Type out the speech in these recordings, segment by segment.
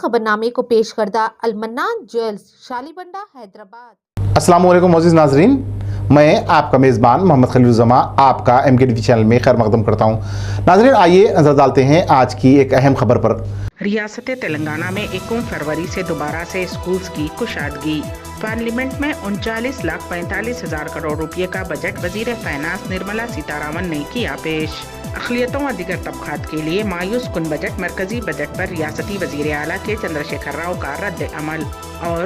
खबरनामे को पेश करदा अलमन्नान ज्वेल्स शालीबंडा हैदराबाद। अस्सलाम वालेकुम मोअज़्ज़िज़ नाज़रीन, मैं आपका मेज़बान मोहम्मद खलीलुज़्ज़मा आपका MKTV चैनल में खैर मक़दम करता हूँ। नाज़रीन, आइए नज़र डालते हैं आज की एक अहम खबर पर। रियासत तेलंगाना में 1 फरवरी से दोबारा से स्कूल्स की कुशादगी। पार्लियामेंट में 39,45,000 करोड़ रुपए का बजट वजीर फाइनेंस निर्मला सीतारामन ने किया पेश। अक़लियतों और दीगर तबक़ात के लिए मायूस कुन बजट। मरकजी बजट पर रियासती वजीर आला के चंद्रशेखर राव का रद्द अमल। और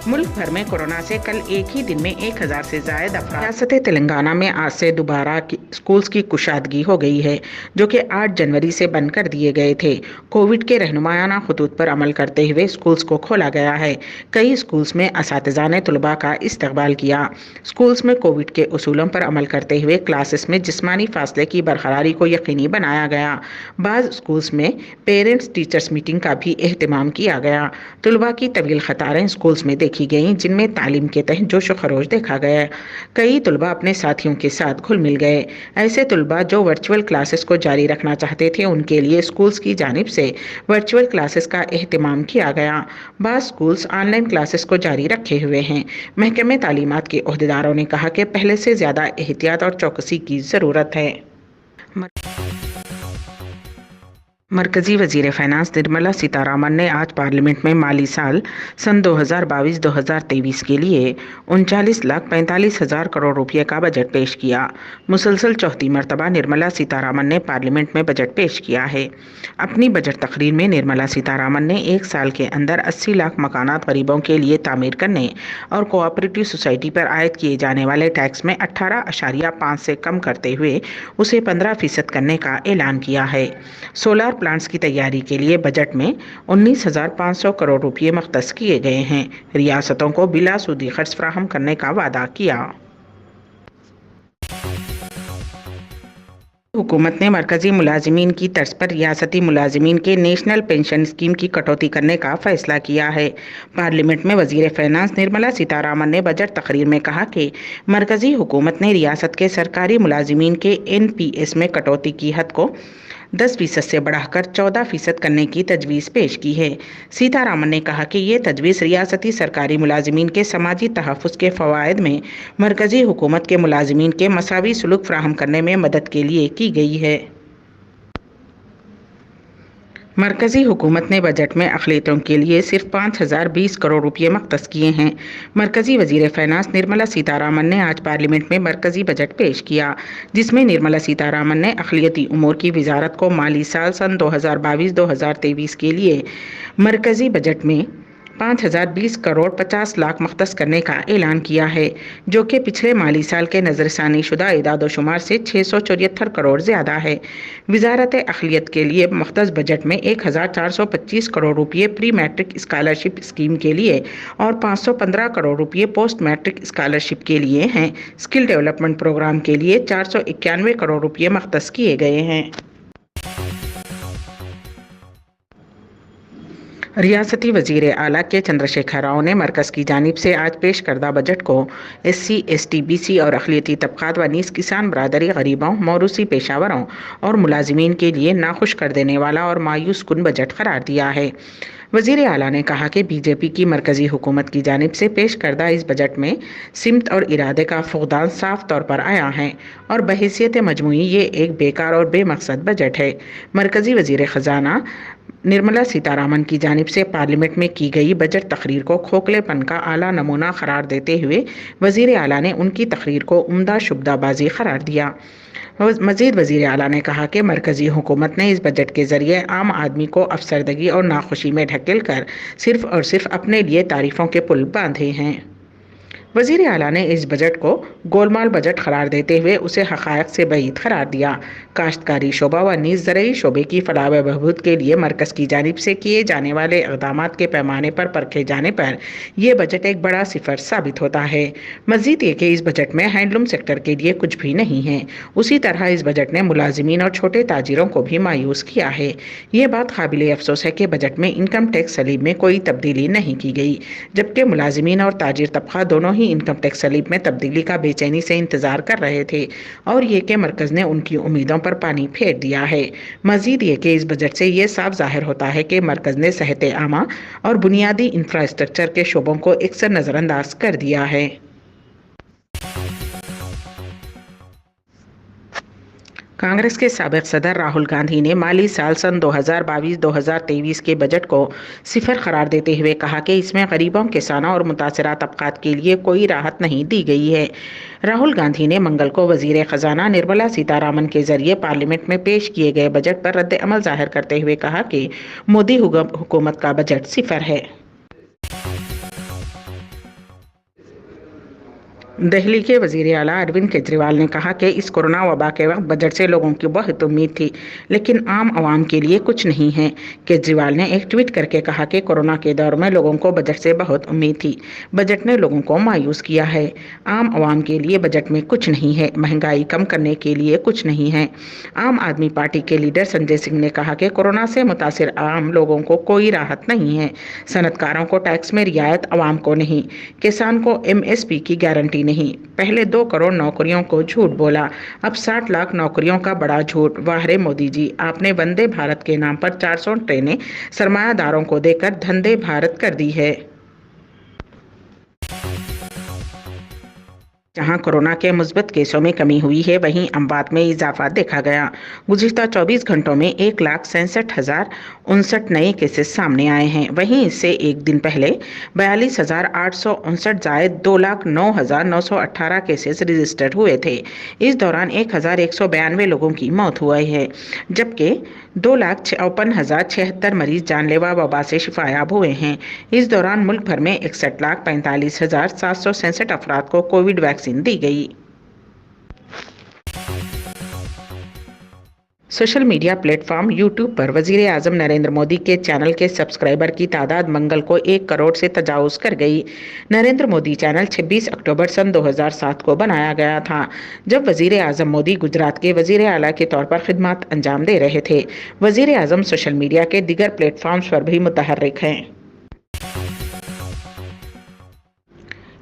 मुल्क भर में कोरोना से कल एक ही दिन में 1000 से ज़ायद अफराद। रियासत तेलंगाना में आज से दोबारा स्कूल्स की कुशादगी हो गई है, जो कि 8 जनवरी से बंद कर दिए गए थे। कोविड के रहनुमायाना खतूत पर अमल करते हुए स्कूल्स को खोला गया है। कई स्कूल्स में असातिज़ा ने तलबा का इस्तकबाल किया। स्कूल्स में कोविड के उसूलों पर अमल करते हुए क्लासेस में जिस्मानी फासले की बरकरारी को यकीनी बनाया गया। बाज़ स्कूल्स में पेरेंट्स टीचर्स मीटिंग का भी एहतमाम किया गया। तलबा की तवील क़तारें स्कूल्स में देखी गईं, जिनमें तालीम के तहत जोश खरोश देखा गया। कई तलबा अपने साथियों के साथ घुल मिल गए। ऐसे तलबा जो वर्चुअल क्लासेस को जारी रखना चाहते थे, उनके लिए स्कूल्स की जानिब से वर्चुअल क्लासेस का एहतमाम किया गया। बाज़ स्कूल्स ऑनलाइन क्लासेस को जारी रखे हुए हैं। महकमे तालीमात के ओहदेदारों ने कहा कि पहले से ज़्यादा एहतियात और चौकसी की ज़रूरत है। मरकजी वजीर फाइनेंस निर्मला सीतारामन ने आज पार्लियामेंट में माली साल सन 2022-2023 के लिए 39,45,000 करोड़ रुपए का बजट पेश किया। मुसलसल चौथी मरतबा निर्मला सीतारामन ने पार्लियामेंट में बजट पेश किया है। अपनी बजट तकरीर में निर्मला सीतारामन ने 1 साल के अंदर 80 लाख मकानात गरीबों के लिए तामीर करने और कोऑपरेटिव सोसाइटी पर आयद किए जाने वाले टैक्स में 18.5 से कम करते हुए उसे 15% करने का ऐलान किया है। सोलर प्लांट्स की तैयारी के लिए बजट में 19,500 करोड़ रुपए मख्तस किए गए हैं। रियासतों को बिला सूदी खर्च फराहम करने का वादा किया। हुकूमत ने मरकजी मुलाजिमीन की तर्ज पर रियासती मुलाजिमीन के नेशनल पेंशन स्कीम की कटौती करने का फैसला किया है। पार्लियामेंट में वजीर फाइनेंस निर्मला सीतारामन ने बजट तकरीर में कहा कि मरकजी हुकूमत ने रियासत के सरकारी मुलाजिमीन के NPS में कटौती की हद को 10% से बढ़ाकर 14% करने की तजवीज़ पेश की है। सीतारामन ने कहा कि ये तजवीज़ रियासती सरकारी मुलाजिमीन के समाजी तहफ़्फ़ुज़ के फ़वाइद में मरकजी हुकूमत के मुलाजिमीन के मसावी सुलूक फ़राहम करने में मदद के लिए की गई है। मरकजी हुकूमत ने बजट में अक़लियतों के लिए सिर्फ 5,020 करोड़ रुपए मख्तस किए हैं। मरकजी वजीर फाइनेंस निर्मला सीतारामन ने आज पार्लियामेंट में मरकजी बजट पेश किया, जिसमें निर्मला सीतारामन ने अक़लियती उमूर की वजारत को माली साल सन 2022-2023 के लिए मरकजी बजट में 5,020 करोड़ 50 लाख मख्तस करने का ऐलान किया है, जो कि पिछले माली साल के नज़रसानी शुदा इदाद शुमार से 674 करोड़ ज़्यादा है। वजारत अक़लियत के लिए मख्तस बजट में 1,425 करोड़ रुपये प्री मैट्रिक स्कॉलरशिप स्कीम के लिए और 515 करोड़ रुपये पोस्ट मैट्रिक स्कॉलरशिप के लिए हैं। स्किल डेवलपमेंट प्रोग्राम के लिए 491 करोड़ रुपये मख्तस किए गए हैं। रियासती वजीर आला के चंद्रशेखर राव ने मरकज़ की जानिब से आज पेश करदा बजट को SC, ST, BC और अक़लियती तबक़ात व नीज़ किसान बरादरी, गरीबों, मौरूसी पेशावरों और मुलाजिमीन के लिए नाखुश कर देने वाला और मायूस कुन बजट करार दिया है। वज़ीर आला ने कहा कि BJP की मरकज़ी हुकूमत की जानिब से पेश करदा इस बजट में सिमत और इरादे का फुक़दान साफ तौर पर आया है और बहैसियत मजमूई ये एक बेकार और बेमकसद बजट है। मरकज़ी वज़ीर ख़जाना निर्मला सीतारामन की जानिब से पार्लियामेंट में की गई बजट तकरीर को खोखलेपन का आला नमूना करार देते हुए वज़ीर आला ने उनकी तकरीर को उम्दा शुबदाबाजी करार दिया। मज़ीद वज़ीर आला ने कहा कि मरकज़ी हुकूमत ने इस बजट के ज़रिए आम आदमी को अफसरदगी और नाखुशी में ढकेल कर सिर्फ़ और सिर्फ अपने लिए तारीफ़ों के पुल बांधे हैं। वज़ीर आला ने इस बजट को गोलमाल बजट करार देते हुए उसे हक़ायक़ से बईद करार दिया। काश्तकारी शोबा व नीज़ ज़रई शोबे की फलाह व बहबूद के लिए मरकज़ की जानिब से किए जाने वाले इक़दामात के पैमाने पर परखे जाने पर यह बजट एक बड़ा सिफर साबित होता है। मज़ीद ये कि इस बजट में हैंडलूम सेक्टर के लिए कुछ भी नहीं है। उसी तरह इस बजट ने मुलाजिमीन और छोटे ताजिरों को भी मायूस किया है। ये बात काबिल अफसोस है कि बजट में इनकम टैक्स सलीब में कोई तब्दीली नहीं की गई, जबकि मुलाजिमीन और ताजिर तबका दोनों ही عمومی انکم ٹیکس سلیب میں تبدیلی کا بے چینی سے انتظار کر رہے تھے اور یہ کہ مرکز نے ان کی امیدوں پر پانی پھیر دیا ہے۔ مزید یہ کہ اس بجٹ سے یہ صاف ظاہر ہوتا ہے کہ مرکز نے صحت عامہ اور بنیادی انفراسٹرکچر کے شعبوں کو اکثر نظر انداز کر دیا ہے۔ کانگریس کے سابق صدر راہل گاندھی نے مالی سال سن 2022-2023 کے بجٹ کو صفر قرار دیتے ہوئے کہا کہ اس میں غریبوں، کسانوں اور متاثرہ طبقات کے لیے کوئی راحت نہیں دی گئی ہے۔ راہل گاندھی نے منگل کو وزیر خزانہ نرملا سیتا رامن کے ذریعے پارلیمنٹ میں پیش کیے گئے بجٹ پر رد عمل ظاہر کرتے ہوئے کہا کہ مودی حکومت کا بجٹ صفر ہے۔ دہلی کے وزیر اعلیٰ اروند کیجریوال نے کہا کہ اس کورونا وبا کے وقت بجٹ سے لوگوں کی بہت امید تھی لیکن عام عوام کے لیے کچھ نہیں ہے۔ کیجریوال نے ایک ٹویٹ کر کے کہا کہ کورونا کے دور میں لوگوں کو بجٹ سے بہت امید تھی، بجٹ نے لوگوں کو مایوس کیا ہے۔ عام عوام کے لیے بجٹ میں کچھ نہیں ہے، مہنگائی کم کرنے کے لیے کچھ نہیں ہے۔ عام آدمی پارٹی کے لیڈر سنجے سنگھ نے کہا کہ کورونا سے متاثر عام لوگوں کو کوئی راحت نہیں ہے، صنعت کاروں کو ٹیکس میں رعایت، عوام کو نہیں، کسان کو MSP کی گارنٹی نہیں، پہلے 2 کروڑ نوکریوں کو جھوٹ بولا، اب 60 لاکھ نوکریوں کا بڑا جھوٹ۔ واہ رے مودی جی، آپ نے وندے بھارت کے نام پر 400 ٹرینیں سرمایہ داروں کو دے کر دھندے بھارت کر دی ہے۔ جہاں کورونا کے مثبت کیسوں میں کمی ہوئی ہے وہیں اموات میں اضافہ دیکھا گیا۔ گزشتہ 24 گھنٹوں میں 1,67,059 نئے کیسز سامنے آئے ہیں، وہیں اس سے ایک دن پہلے 42,859 زائد 2,09,918 کیسز رجسٹر ہوئے تھے۔ اس دوران 1,192 لوگوں کی موت ہوئی ہے جبکہ 2,56,076 مریض جان لیوا وبا سے شفایاب ہوئے ہیں۔ اس دوران ملک بھر میں 61,45,766 افراد کو کووڈ ویکسین دی گئی۔ Social media platform YouTube پر وزیر اعظم نریندر مودی کے چینل کے سبسکرائبر کی تعداد منگل کو 1 کروڑ سے تجاوز کر گئی۔ نریندر مودی چینل 26 اکتوبر سن 2007 کو بنایا گیا تھا جب وزیر اعظم مودی گجرات کے وزیر اعلیٰ کے طور پر خدمات انجام دے رہے تھے۔ وزیر اعظم سوشل میڈیا کے دیگر پلیٹ فارمز پر بھی متحرک ہیں۔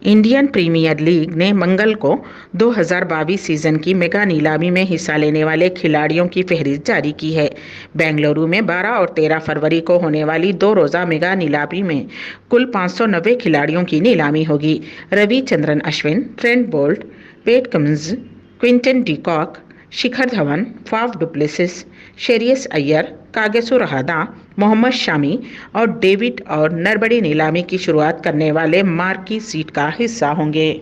انڈین پریمیئر لیگ نے منگل کو 2022 سیزن کی میگا نیلامی میں حصہ لینے والے کھلاڑیوں کی فہرست جاری کی ہے۔ بنگلورو میں 12 اور 13 فروری کو ہونے والی 2 روزہ میگا نیلامی میں کل 590 کھلاڑیوں کی نیلامی ہوگی۔ روی چندرن اشون، ٹرینٹ بولٹ، پیٹ کمنز، کوئنٹن ڈی کاک، شکھر دھون، فاف ڈوپلیسس، شیریس ایئر، کاگیسو رہادا، محمد شامی اور ڈیوڈ اور نربڑی نیلامی کی شروعات کرنے والے مارکی سیٹ کا حصہ ہوں گے۔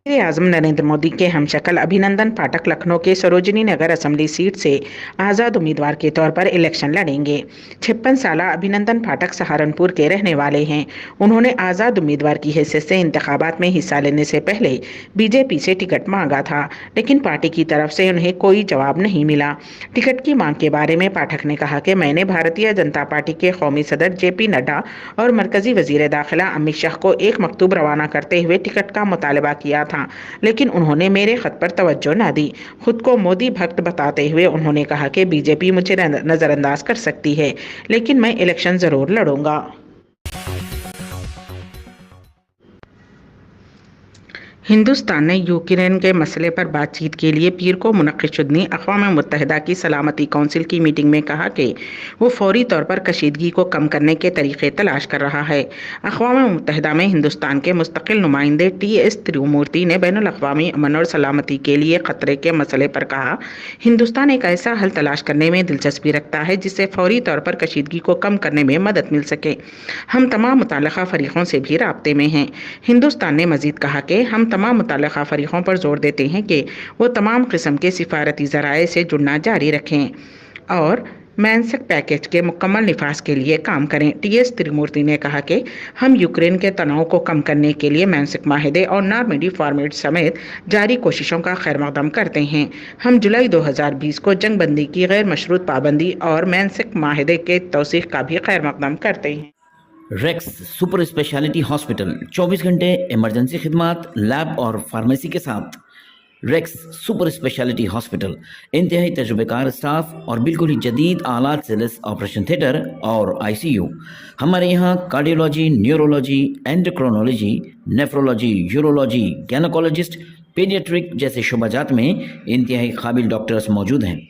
وزیر اعظم نریندر مودی کے ہم شکل ابھینندن پاٹھک لکھنؤ کے سروجنی نگر اسمبلی سیٹ سے آزاد امیدوار کے طور پر الیکشن لڑیں گے۔ 56 سالہ ابھینندن پاٹھک سہارنپور کے رہنے والے ہیں۔ انہوں نے آزاد امیدوار کی حیثیت سے انتخابات میں حصہ لینے سے پہلے BJP سے ٹکٹ مانگا تھا لیکن پارٹی کی طرف سے انہیں کوئی جواب نہیں ملا۔ ٹکٹ کی مانگ کے بارے میں پاٹھک نے کہا کہ میں نے بھارتیہ جنتا پارٹی کے قومی صدر JP نڈا اور مرکزی وزیر داخلہ امت شاہ کو ایک مکتوب روانہ کرتے ہوئے ٹکٹ کا مطالبہ کیا تھا لیکن انہوں نے میرے خط پر توجہ نہ دی۔ خود کو مودی بھکت بتاتے ہوئے انہوں نے کہا کہ BJP مجھے نظر انداز کر سکتی ہے لیکن میں الیکشن ضرور لڑوں گا۔ ہندوستان نے یوکرین کے مسئلے پر بات چیت کے لیے پیر کو منعقد شدنی اقوام متحدہ کی سلامتی کونسل کی میٹنگ میں کہا کہ وہ فوری طور پر کشیدگی کو کم کرنے کے طریقے تلاش کر رہا ہے۔ اقوام متحدہ میں ہندوستان کے مستقل نمائندے TS ترومورتی نے بین الاقوامی امن اور سلامتی کے لیے خطرے کے مسئلے پر کہا، ہندوستان ایک ایسا حل تلاش کرنے میں دلچسپی رکھتا ہے جس سے فوری طور پر کشیدگی کو کم کرنے میں مدد مل سکے۔ ہم تمام متعلقہ فریقوں سے بھی رابطے میں ہیں۔ ہندوستان نے مزید کہا کہ ہم تمام متعلقہ فریقوں پر زور دیتے ہیں کہ وہ تمام قسم کے سفارتی ذرائع سے جڑنا جاری رکھیں اور مینسک پیکیج کے مکمل نفاذ کے لیے کام کریں۔ TS تریمورتی نے کہا کہ ہم یوکرین کے تناؤ کو کم کرنے کے لیے مینسک معاہدے اور نارمنڈی فارمیٹ سمیت جاری کوششوں کا خیر مقدم کرتے ہیں۔ ہم جولائی 2020 کو جنگ بندی کی غیر مشروط پابندی اور مینسک معاہدے کے توثیق کا بھی خیر مقدم کرتے ہیں۔ ریکس سپر اسپیشلٹی ہاسپٹل 24 گھنٹے ایمرجنسی خدمات، لیب اور فارمیسی کے ساتھ रेक्स सुपर स्पेशलिटी हॉस्पिटल, इंतहाई तजुर्बेकार स्टाफ और बिल्कुल ही जदीद आलात से लैस ऑपरेशन थिएटर और ICU। हमारे यहाँ cardiology, neurology, endocrinology, nephrology, urology, gynaecologist, paediatric जैसे शुबाजात में इंतहाई काबिल डॉक्टर्स मौजूद हैं।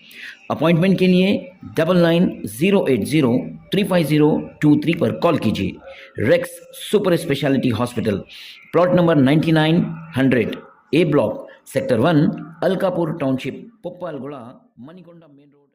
अपॉइंटमेंट के लिए 9908035023 पर कॉल कीजिए। Rex super speciality hospital, plot number 9900 A block, sector 1, Alkapur township, Puppalaguda, Manikonda main road.